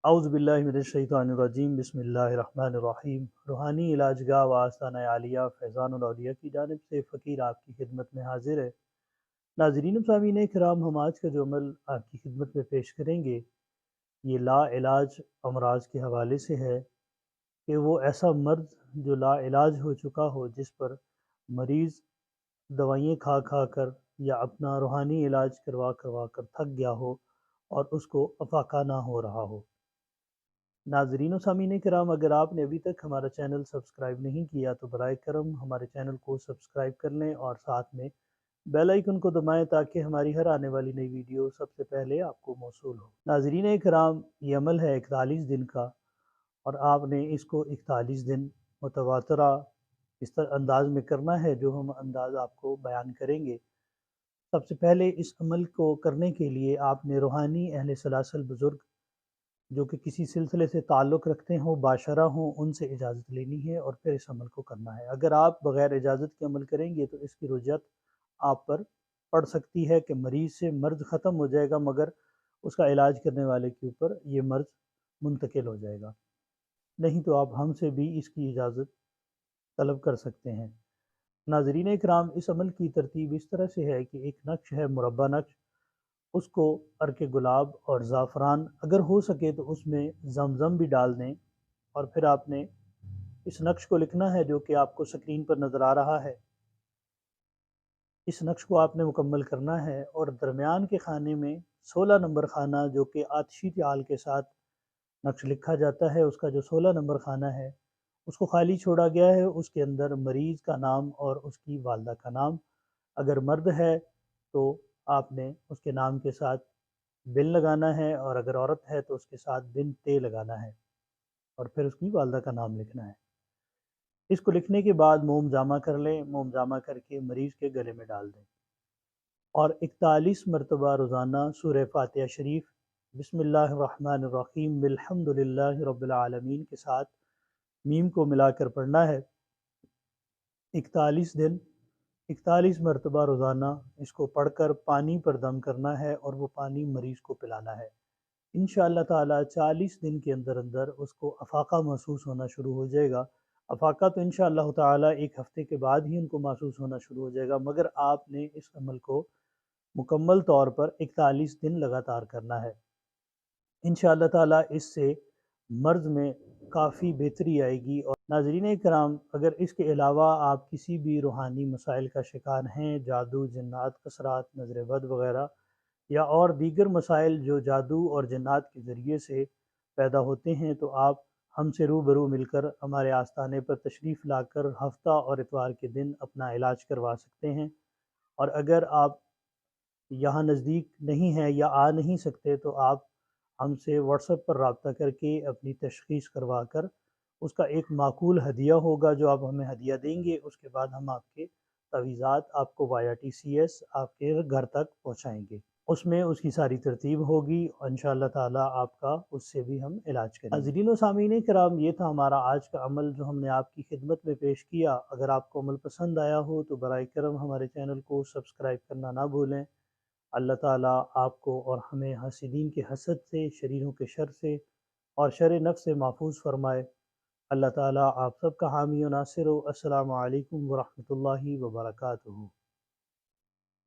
اعوذ باللہ من الشیطان الرجیم بسم اللہ الرحمن الرحیم۔ روحانی علاج گاہ و آستانہ عالیہ فیضان الاولیاء کی جانب سے فقیر آپ کی خدمت میں حاضر ہے۔ ناظرین و سامعین کرام، ہم آج کا جو عمل آپ کی خدمت میں پیش کریں گے یہ لا علاج امراض کے حوالے سے ہے کہ وہ ایسا مرض جو لا علاج ہو چکا ہو، جس پر مریض دوائیں کھا کھا کر یا اپنا روحانی علاج کروا کروا کر تھک گیا ہو اور اس کو افاقہ نہ ہو رہا ہو۔ ناظرین و سامعین کرام، اگر آپ نے ابھی تک ہمارا چینل سبسکرائب نہیں کیا تو برائے کرم ہمارے چینل کو سبسکرائب کر لیں اور ساتھ میں بیل آئیکن کو دبائیں تاکہ ہماری ہر آنے والی نئی ویڈیو سب سے پہلے آپ کو موصول ہو۔ ناظرین کرام، یہ عمل ہے 41 دن کا، اور آپ نے اس کو 41 دن متواترہ اس طرح انداز میں کرنا ہے جو ہم انداز آپ کو بیان کریں گے۔ سب سے پہلے اس عمل کو کرنے کے لیے آپ نے روحانی اہل سلاسل بزرگ جو کہ کسی سلسلے سے تعلق رکھتے ہوں، باشرہ ہوں، ان سے اجازت لینی ہے اور پھر اس عمل کو کرنا ہے۔ اگر آپ بغیر اجازت کے عمل کریں گے تو اس کی رجعت آپ پر پڑ سکتی ہے کہ مریض سے مرض ختم ہو جائے گا، مگر اس کا علاج کرنے والے کے اوپر یہ مرض منتقل ہو جائے گا۔ نہیں تو آپ ہم سے بھی اس کی اجازت طلب کر سکتے ہیں۔ ناظرین اکرام، اس عمل کی ترتیب اس طرح سے ہے کہ ایک نقش ہے، مربع نقش، اس کو عرق گلاب اور زعفران، اگر ہو سکے تو اس میں زمزم بھی ڈال دیں، اور پھر آپ نے اس نقش کو لکھنا ہے جو کہ آپ کو سکرین پر نظر آ رہا ہے۔ اس نقش کو آپ نے مکمل کرنا ہے اور درمیان کے خانے میں 16 نمبر خانہ جو کہ آتشی تعال کے ساتھ نقش لکھا جاتا ہے، اس کا جو 16 نمبر خانہ ہے اس کو خالی چھوڑا گیا ہے۔ اس کے اندر مریض کا نام اور اس کی والدہ کا نام، اگر مرد ہے تو آپ نے اس کے نام کے ساتھ بن لگانا ہے، اور اگر عورت ہے تو اس کے ساتھ بن تے لگانا ہے، اور پھر اس کی والدہ کا نام لکھنا ہے۔ اس کو لکھنے کے بعد موم جامع کر لیں، موم جامع کر کے مریض کے گلے میں ڈال دیں، اور 41 مرتبہ روزانہ سورہ فاتحہ شریف بسم اللہ الرحمن الرحیم الحمد للہ رب العالمین کے ساتھ میم کو ملا کر پڑھنا ہے۔ 41 دن 41 مرتبہ روزانہ اس کو پڑھ کر پانی پر دم کرنا ہے، اور وہ پانی مریض کو پلانا ہے۔ انشاءاللہ تعالی 40 دن کے اندر اندر اس کو افاقہ محسوس ہونا شروع ہو جائے گا۔ افاقہ تو انشاءاللہ تعالی ایک ہفتے کے بعد ہی ان کو محسوس ہونا شروع ہو جائے گا، مگر آپ نے اس عمل کو مکمل طور پر 41 دن لگاتار کرنا ہے۔ انشاءاللہ تعالی اس سے مرض میں کافی بہتری آئے گی۔ اور ناظرین کرام، اگر اس کے علاوہ آپ کسی بھی روحانی مسائل کا شکار ہیں، جادو، جنات، کسرات، نظر بد وغیرہ، یا اور دیگر مسائل جو جادو اور جنات کے ذریعے سے پیدا ہوتے ہیں، تو آپ ہم سے روبرو مل کر ہمارے آستانے پر تشریف لا کر ہفتہ اور اتوار کے دن اپنا علاج کروا سکتے ہیں۔ اور اگر آپ یہاں نزدیک نہیں ہیں یا آ نہیں سکتے تو آپ ہم سے واٹس ایپ پر رابطہ کر کے اپنی تشخیص کروا کر اس کا ایک معقول ہدیہ ہوگا جو آپ ہمیں ہدیہ دیں گے، اس کے بعد ہم آپ کے تعویذات آپ کو وایا TCS آپ کے گھر تک پہنچائیں گے۔ اس میں اس کی ساری ترتیب ہوگی، اور انشاءاللہ تعالی آپ کا اس سے بھی ہم علاج کریں گے۔ ناظرین و سامعین کرام، یہ تھا ہمارا آج کا عمل جو ہم نے آپ کی خدمت میں پیش کیا۔ اگر آپ کو عمل پسند آیا ہو تو برائے کرم ہمارے چینل کو سبسکرائب کرنا نہ بھولیں۔ اللہ تعالیٰ آپ کو اور ہمیں حاسدین کے حسد سے، شریروں کے شر سے اور شر نفس سے محفوظ فرمائے۔ اللہ تعالیٰ آپ سب کا حامی و ناصر ہو۔ السلام علیکم ورحمۃ اللہ وبرکاتہ۔